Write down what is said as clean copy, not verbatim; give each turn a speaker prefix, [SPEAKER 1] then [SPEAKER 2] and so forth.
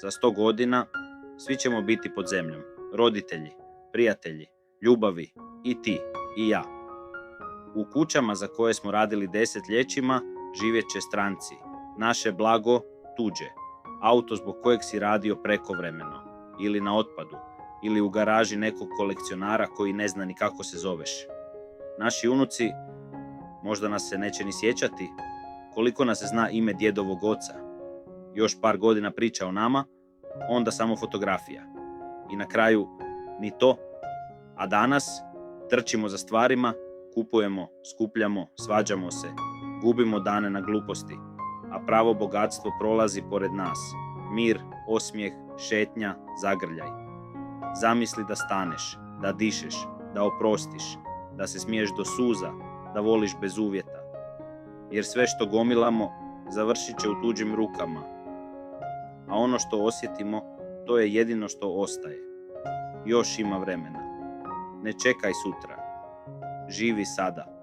[SPEAKER 1] Za 100 godina svi ćemo biti pod zemljom. Roditelji, prijatelji, ljubavi, i ti, i ja. U kućama za koje smo radili desetljećima živjet će stranci. Naše blago tuđe. Auto zbog kojeg si radio prekovremeno. Ili na otpadu. Ili u garaži nekog kolekcionara koji ne zna ni kako se zoveš. Naši unuci možda nas se neće ni sjećati koliko nas se zna ime djedovog oca. Još par godina priča o nama, onda samo fotografija. I na kraju ni to. A danas trčimo za stvarima, kupujemo, skupljamo, svađamo se, gubimo dane na gluposti, a pravo bogatstvo prolazi pored nas. Mir, osmijeh, šetnja, zagrljaj. Zamisli da staneš, da dišeš, da oprostiš, da se smiješ do suza, da voliš bez uvjeta. Jer sve što gomilamo završit će u tuđim rukama. A ono što osjetimo, to je jedino što ostaje. Još ima vremena. Ne čekaj sutra. Živi sada.